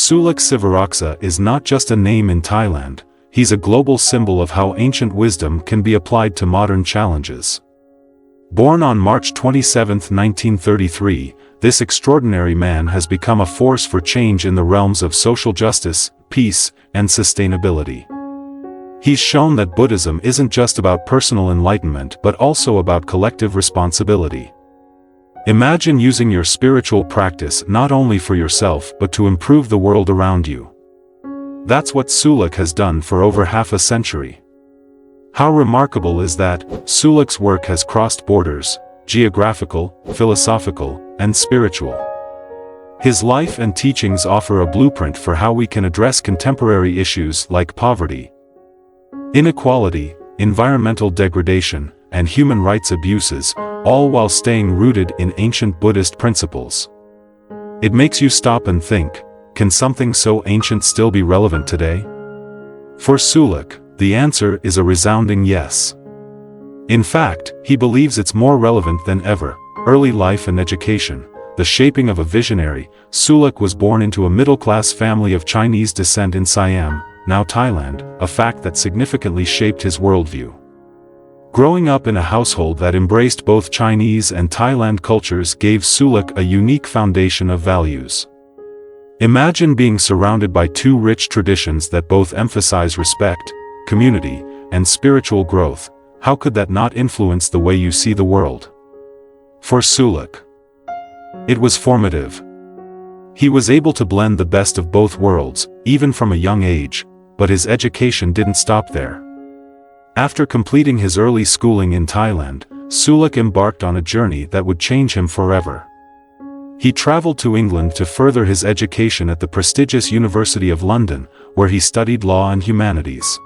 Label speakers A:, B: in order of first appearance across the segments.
A: Suluk Sivaraksa is not just a name in Thailand, he's a global symbol of how ancient wisdom can be applied to modern challenges. Born on March 27, 1933, this extraordinary man has become a force for change in the realms of social justice, peace, and sustainability. He's shown that Buddhism isn't just about personal enlightenment but also about collective responsibility. Imagine using your spiritual practice not only for yourself but to improve the world around you. That's what Suluk has done for over half a century. How remarkable is that, Suluk's work has crossed borders, geographical, philosophical, and spiritual. His life and teachings offer a blueprint for how we can address contemporary issues like poverty, inequality, environmental degradation, and human rights abuses, all while staying rooted in ancient Buddhist principles. It makes you stop and think, can something so ancient still be relevant today? For Suluk, the answer is a resounding yes. In fact, he believes it's more relevant than ever. Early life and education, the shaping of a visionary. Suluk was born into a middle-class family of Chinese descent in Siam, now Thailand, a fact that significantly shaped his worldview. Growing up in a household that embraced both Chinese and Thailand cultures gave Suluk a unique foundation of values. Imagine being surrounded by two rich traditions that both emphasize respect, community, and spiritual growth. How could that not influence the way you see the world? For Suluk, it was formative. He was able to blend the best of both worlds, even from a young age, but his education didn't stop there. After completing his early schooling in Thailand, Suluk embarked on a journey that would change him forever. He traveled to England to further his education at the prestigious University of London, where he studied law and humanities.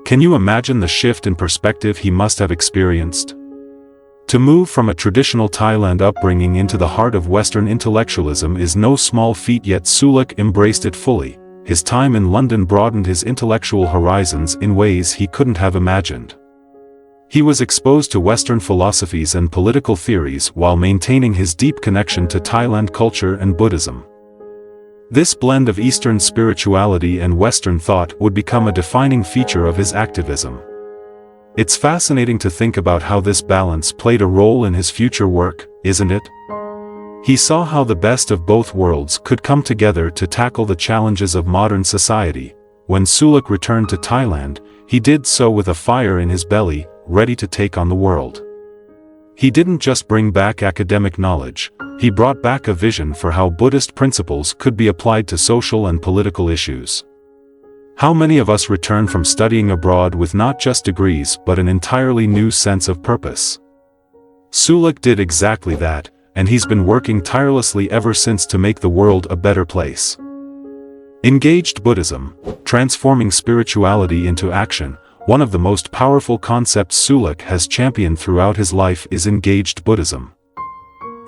A: Can you imagine the shift in perspective he must have experienced? To move from a traditional Thailand upbringing into the heart of Western intellectualism is no small feat, yet Suluk embraced it fully. His time in London broadened his intellectual horizons in ways he couldn't have imagined. He was exposed to Western philosophies and political theories while maintaining his deep connection to Thailand culture and Buddhism. This blend of Eastern spirituality and Western thought would become a defining feature of his activism. It's fascinating to think about how this balance played a role in his future work, isn't it? He saw how the best of both worlds could come together to tackle the challenges of modern society. When Suluk returned to Thailand, he did so with a fire in his belly, ready to take on the world. He didn't just bring back academic knowledge, he brought back a vision for how Buddhist principles could be applied to social and political issues. How many of us return from studying abroad with not just degrees but an entirely new sense of purpose? Suluk did exactly that, and he's been working tirelessly ever since to make the world a better place. Engaged Buddhism, transforming spirituality into action. One of the most powerful concepts Suluk has championed throughout his life is engaged Buddhism.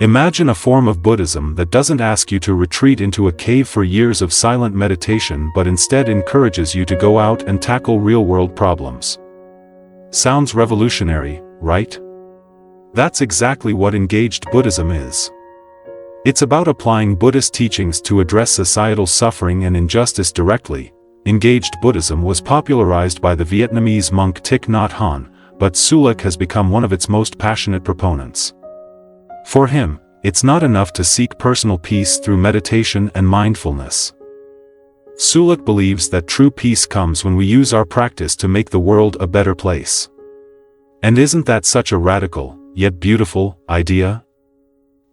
A: Imagine a form of Buddhism that doesn't ask you to retreat into a cave for years of silent meditation but instead encourages you to go out and tackle real-world problems. Sounds revolutionary, right? That's exactly what engaged Buddhism is. It's about applying Buddhist teachings to address societal suffering and injustice directly. Engaged Buddhism was popularized by the Vietnamese monk Thich Nhat Hanh, but Suluk has become one of its most passionate proponents. For him, it's not enough to seek personal peace through meditation and mindfulness. Suluk believes that true peace comes when we use our practice to make the world a better place. And isn't that such a radical, yet beautiful, idea?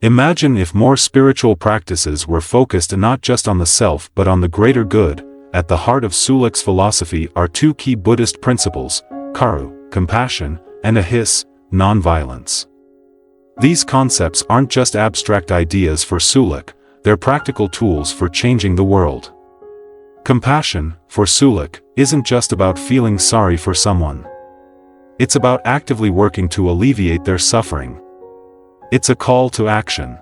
A: Imagine if more spiritual practices were focused not just on the self but on the greater good. At the heart of Suluk's philosophy are two key Buddhist principles, karu, compassion, and ahis, non-violence. These concepts aren't just abstract ideas for Suluk, they're practical tools for changing the world. Compassion, for Suluk, isn't just about feeling sorry for someone. It's about actively working to alleviate their suffering. It's a call to action.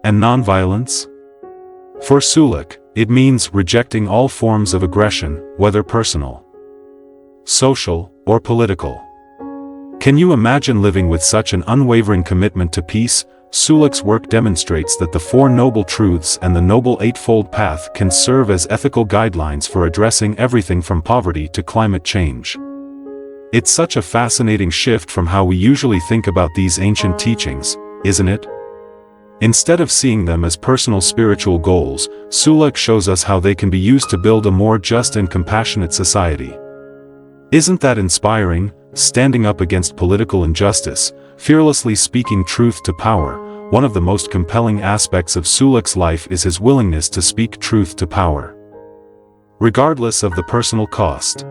A: And non-violence? For Suluk, it means rejecting all forms of aggression, whether personal, social, or political. Can you imagine living with such an unwavering commitment to peace, Suluk's work demonstrates that the Four Noble Truths and the Noble Eightfold Path can serve as ethical guidelines for addressing everything from poverty to climate change. It's such a fascinating shift from how we usually think about these ancient teachings, isn't it? Instead of seeing them as personal spiritual goals, Suluk shows us how they can be used to build a more just and compassionate society. Isn't that inspiring? Standing up against political injustice, fearlessly speaking truth to power. One of the most compelling aspects of Suluk's life is his willingness to speak truth to power, regardless of the personal cost.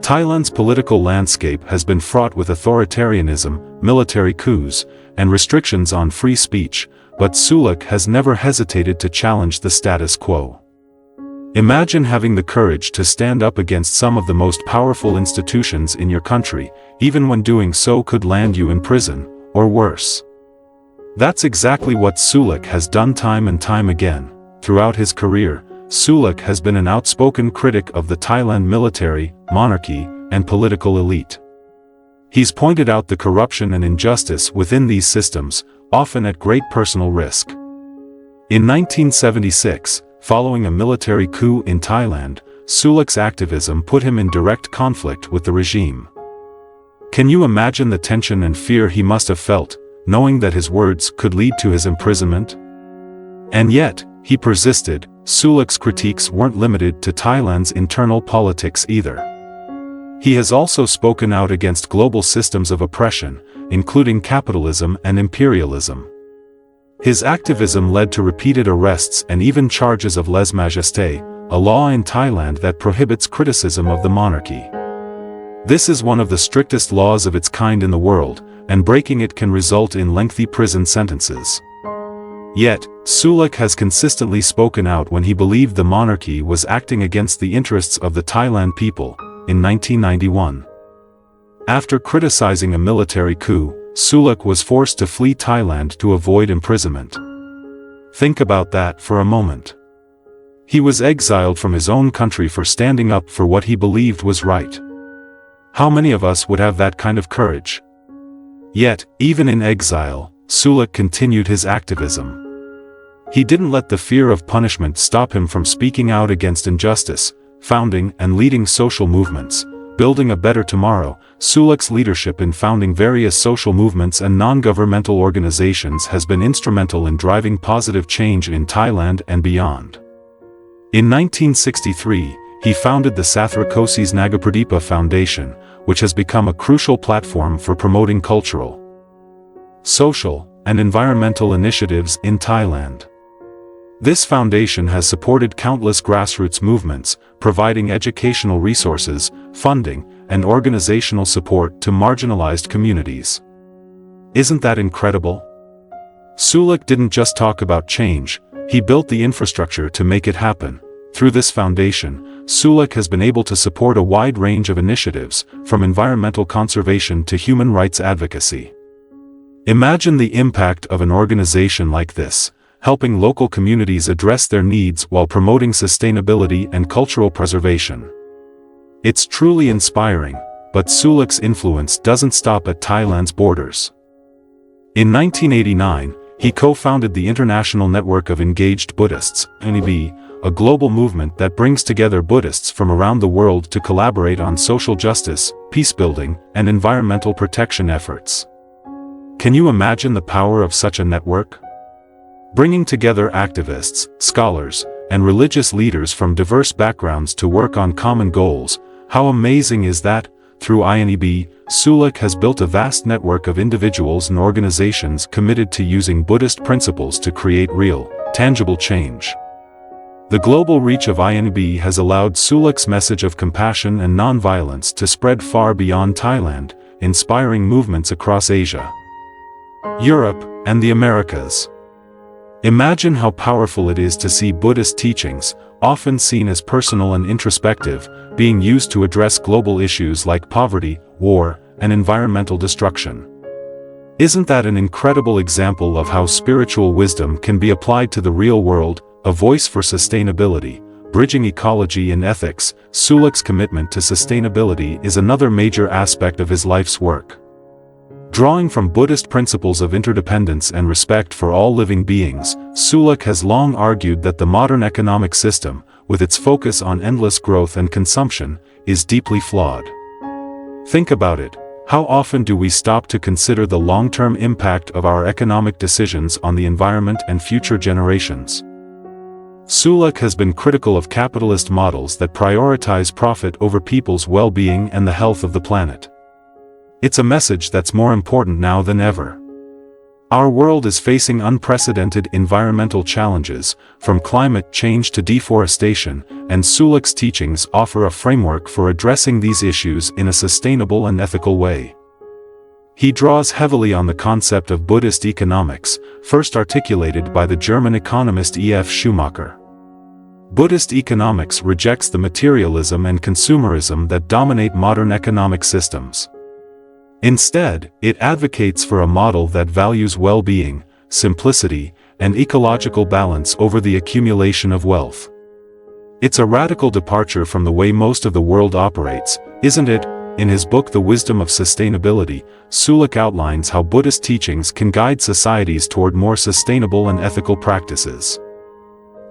A: Thailand's political landscape has been fraught with authoritarianism, military coups, and restrictions on free speech, but Suluk has never hesitated to challenge the status quo. Imagine having the courage to stand up against some of the most powerful institutions in your country, even when doing so could land you in prison, or worse. That's exactly what Suluk has done time and time again. Throughout his career, Suluk has been an outspoken critic of the Thailand military, monarchy, and political elite. He's pointed out the corruption and injustice within these systems, often at great personal risk. In 1976, following a military coup in Thailand, Suluk's activism put him in direct conflict with the regime. Can you imagine the tension and fear he must have felt, knowing that his words could lead to his imprisonment? And yet, he persisted. Suluk's critiques weren't limited to Thailand's internal politics either. He has also spoken out against global systems of oppression, including capitalism and imperialism. His activism led to repeated arrests and even charges of lèse-majesté, a law in Thailand that prohibits criticism of the monarchy. This is one of the strictest laws of its kind in the world, and breaking it can result in lengthy prison sentences. Yet, Suluk has consistently spoken out when he believed the monarchy was acting against the interests of the Thailand people. In 1991, after criticizing a military coup, Suluk was forced to flee Thailand to avoid imprisonment. Think about that for a moment. He was exiled from his own country for standing up for what he believed was right. How many of us would have that kind of courage? Yet, even in exile, Suluk continued his activism. He didn't let the fear of punishment stop him from speaking out against injustice, founding and leading social movements. Building a Better Tomorrow, Suluk's leadership in founding various social movements and non-governmental organizations has been instrumental in driving positive change in Thailand and beyond. In 1963, he founded the Sathrakossis Nagapradipa Foundation, which has become a crucial platform for promoting cultural, social, and environmental initiatives in Thailand. This foundation has supported countless grassroots movements, providing educational resources, funding, and organizational support to marginalized communities. Isn't that incredible? Suluk didn't just talk about change, he built the infrastructure to make it happen. Through this foundation, Suluk has been able to support a wide range of initiatives, from environmental conservation to human rights advocacy. Imagine the impact of an organization like this, helping local communities address their needs while promoting sustainability and cultural preservation. It's truly inspiring, but Suluk's influence doesn't stop at Thailand's borders. In 1989, he co-founded the International Network of Engaged Buddhists, INEB, a global movement that brings together Buddhists from around the world to collaborate on social justice, peace-building, and environmental protection efforts. Can you imagine the power of such a network? Bringing together activists, scholars, and religious leaders from diverse backgrounds to work on common goals. How amazing is that? Through INEB, Suluk has built a vast network of individuals and organizations committed to using Buddhist principles to create real, tangible change. The global reach of INEB has allowed Suluk's message of compassion and non-violence to spread far beyond Thailand, inspiring movements across Asia, Europe, and the Americas. Imagine how powerful it is to see Buddhist teachings, often seen as personal and introspective, being used to address global issues like poverty, war, and environmental destruction. Isn't that an incredible example of how spiritual wisdom can be applied to the real world? A voice for sustainability, bridging ecology and ethics. Suluk's commitment to sustainability is another major aspect of his life's work. Drawing from Buddhist principles of interdependence and respect for all living beings, Suluk has long argued that the modern economic system, with its focus on endless growth and consumption, is deeply flawed. Think about it. How often do we stop to consider the long-term impact of our economic decisions on the environment and future generations? Suluk has been critical of capitalist models that prioritize profit over people's well-being and the health of the planet. It's a message that's more important now than ever. Our world is facing unprecedented environmental challenges, from climate change to deforestation, and Suluk's teachings offer a framework for addressing these issues in a sustainable and ethical way. He draws heavily on the concept of Buddhist economics, first articulated by the German economist E. F. Schumacher. Buddhist economics rejects the materialism and consumerism that dominate modern economic systems. Instead, it advocates for a model that values well-being, simplicity, and ecological balance over the accumulation of wealth. It's a radical departure from the way most of the world operates, isn't it? In his book The Wisdom of Sustainability, Suluk outlines how Buddhist teachings can guide societies toward more sustainable and ethical practices.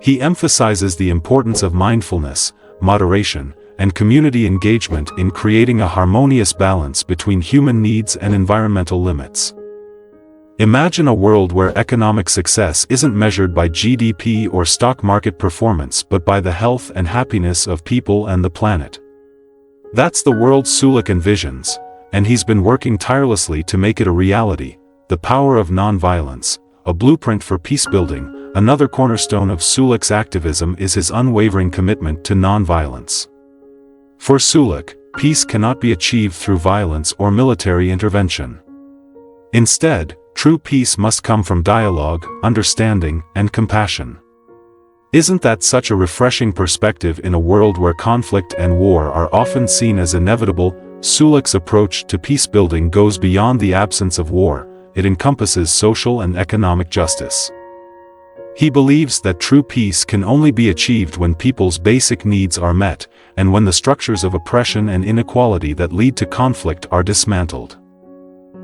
A: He emphasizes the importance of mindfulness, moderation, and community engagement in creating a harmonious balance between human needs and environmental limits. Imagine a world where economic success isn't measured by GDP or stock market performance but by the health and happiness of people and the planet. That's the world Suluk envisions, and he's been working tirelessly to make it a reality. The power of nonviolence, a blueprint for peacebuilding. Another cornerstone of Suluk's activism is his unwavering commitment to nonviolence. For Suluk, peace cannot be achieved through violence or military intervention. Instead, true peace must come from dialogue, understanding, and compassion. Isn't that such a refreshing perspective in a world where conflict and war are often seen as inevitable? Suluk's approach to peacebuilding goes beyond the absence of war. It encompasses social and economic justice. He believes that true peace can only be achieved when people's basic needs are met, and when the structures of oppression and inequality that lead to conflict are dismantled.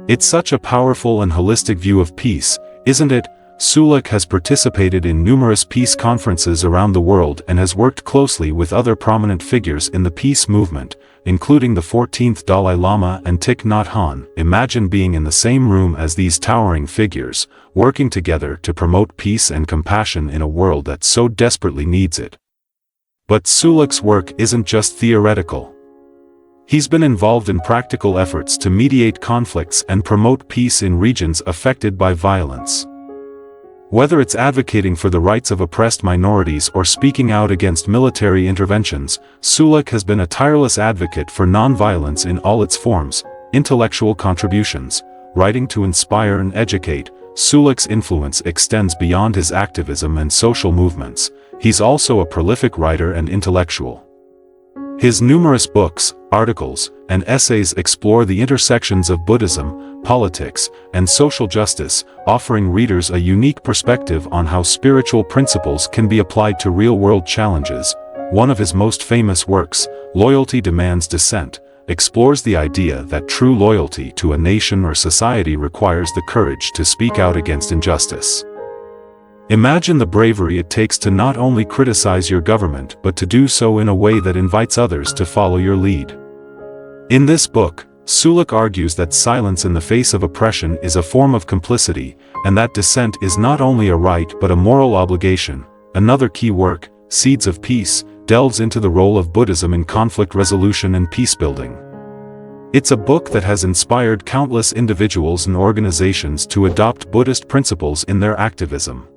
A: It's such a powerful and holistic view of peace, isn't it? Suluk has participated in numerous peace conferences around the world and has worked closely with other prominent figures in the peace movement, including the 14th Dalai Lama and Thich Nhat Hanh. Imagine being in the same room as these towering figures, working together to promote peace and compassion in a world that so desperately needs it. But Suluk's work isn't just theoretical. He's been involved in practical efforts to mediate conflicts and promote peace in regions affected by violence. Whether it's advocating for the rights of oppressed minorities or speaking out against military interventions, Suluk has been a tireless advocate for nonviolence in all its forms. Intellectual contributions, writing to inspire and educate. Suluk's influence extends beyond his activism and social movements. He's also a prolific writer and intellectual. His numerous books, articles, and essays explore the intersections of Buddhism, politics, and social justice, offering readers a unique perspective on how spiritual principles can be applied to real-world challenges. One of his most famous works, Loyalty Demands Dissent, explores the idea that true loyalty to a nation or society requires the courage to speak out against injustice. Imagine the bravery it takes to not only criticize your government but to do so in a way that invites others to follow your lead. In this book, Suluk argues that silence in the face of oppression is a form of complicity, and that dissent is not only a right but a moral obligation. Another key work, Seeds of Peace, delves into the role of Buddhism in conflict resolution and peacebuilding. It's a book that has inspired countless individuals and organizations to adopt Buddhist principles in their activism.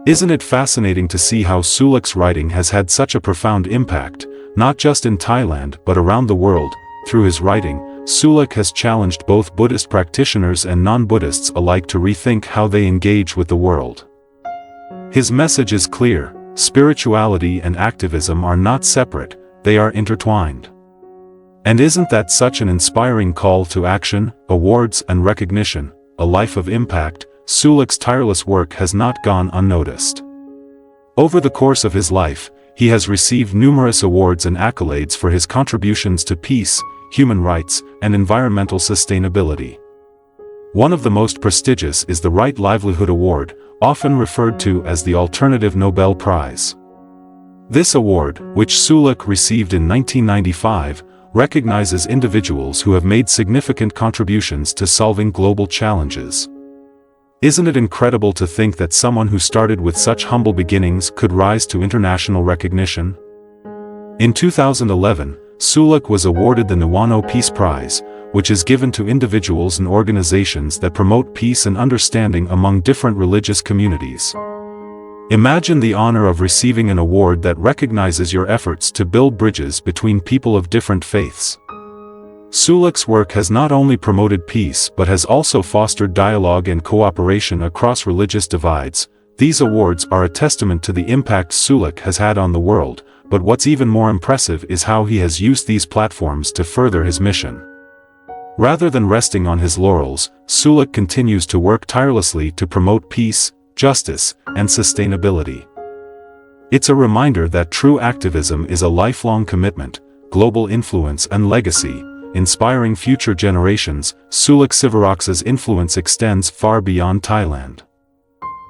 A: Isn't it fascinating to see how Suluk's writing has had such a profound impact, not just in Thailand but around the world? Through his writing, Suluk has challenged both Buddhist practitioners and non-Buddhists alike to rethink how they engage with the world. His message is clear: spirituality and activism are not separate, they are intertwined. And isn't that such an inspiring call to action? Awards and recognition, a life of impact. Suluk's tireless work has not gone unnoticed. Over the course of his life, he has received numerous awards and accolades for his contributions to peace, human rights, and environmental sustainability. One of the most prestigious is the Right Livelihood Award, often referred to as the Alternative Nobel Prize. This award, which Suluk received in 1995, recognizes individuals who have made significant contributions to solving global challenges. Isn't it incredible to think that someone who started with such humble beginnings could rise to international recognition? In 2011, Suluk was awarded the Nuwano Peace Prize, which is given to individuals and organizations that promote peace and understanding among different religious communities. Imagine the honor of receiving an award that recognizes your efforts to build bridges between people of different faiths. Suluk's work has not only promoted peace but has also fostered dialogue and cooperation across religious divides. These awards are a testament to the impact Suluk has had on the world, but what's even more impressive is how he has used these platforms to further his mission. Rather than resting on his laurels, Suluk continues to work tirelessly to promote peace, justice, and sustainability. It's a reminder that true activism is a lifelong commitment, global influence and legacy, inspiring future generations. Suluk Sivaraksa's influence extends far beyond Thailand.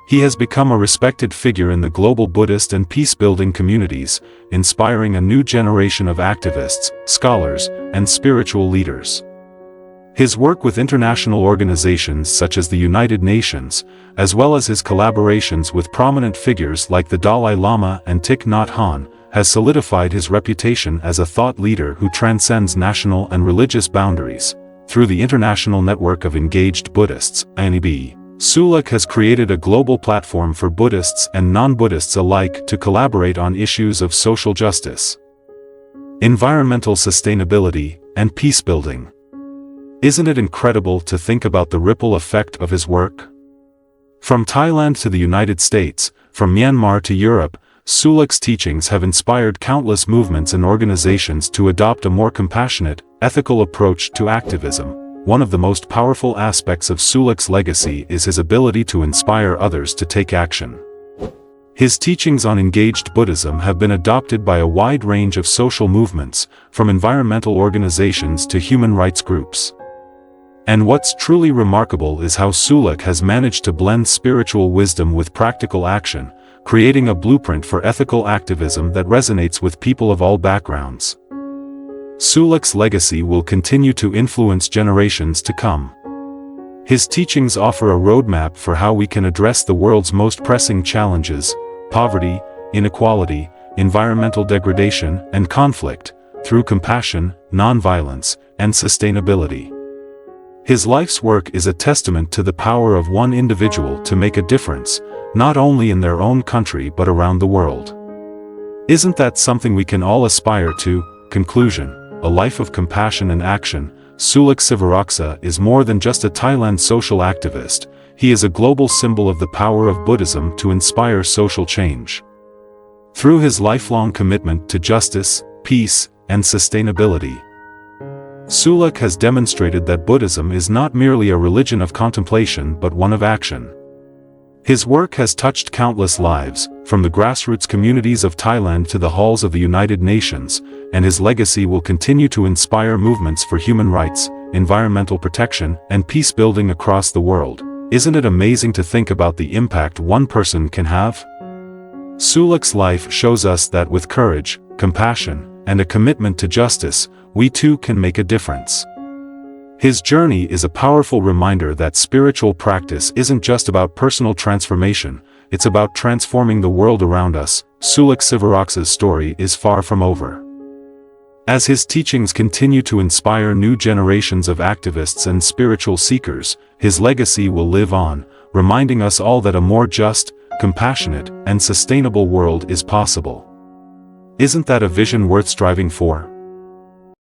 A: He has become a respected figure in the global Buddhist and peace-building communities, inspiring a new generation of activists, scholars, and spiritual leaders. His work with international organizations such as the United Nations, as well as his collaborations with prominent figures like the Dalai Lama and Thich Nhat Hanh, has solidified his reputation as a thought leader who transcends national and religious boundaries. Through the International Network of Engaged Buddhists, INEB, Suluk has created a global platform for Buddhists and non-Buddhists alike to collaborate on issues of social justice, environmental sustainability, and peace-building. Isn't it incredible to think about the ripple effect of his work? From Thailand to the United States, from Myanmar to Europe, Suluk's teachings have inspired countless movements and organizations to adopt a more compassionate, ethical approach to activism. One of the most powerful aspects of Suluk's legacy is his ability to inspire others to take action. His teachings on engaged Buddhism have been adopted by a wide range of social movements, from environmental organizations to human rights groups. And what's truly remarkable is how Suluk has managed to blend spiritual wisdom with practical action, creating a blueprint for ethical activism that resonates with people of all backgrounds. Suluk's legacy will continue to influence generations to come. His teachings offer a roadmap for how we can address the world's most pressing challenges: poverty, inequality, environmental degradation, and conflict, through compassion, nonviolence, and sustainability. His life's work is a testament to the power of one individual to make a difference, not only in their own country but around the world. Isn't that something we can all aspire to? Conclusion: a life of compassion and action. Suluk Sivaraksa is more than just a Thailand social activist. He is a global symbol of the power of Buddhism to inspire social change. Through his lifelong commitment to justice, peace, and sustainability, Suluk has demonstrated that Buddhism is not merely a religion of contemplation but one of action. His work has touched countless lives, from the grassroots communities of Thailand to the halls of the United Nations, and his legacy will continue to inspire movements for human rights, environmental protection, and peace-building across the world. Isn't it amazing to think about the impact one person can have? Suluk's life shows us that with courage, compassion, and a commitment to justice, we too can make a difference. His journey is a powerful reminder that spiritual practice isn't just about personal transformation, it's about transforming the world around us. Suluk Sivaraksa's story is far from over. As his teachings continue to inspire new generations of activists and spiritual seekers, his legacy will live on, reminding us all that a more just, compassionate, and sustainable world is possible. Isn't that a vision worth striving for?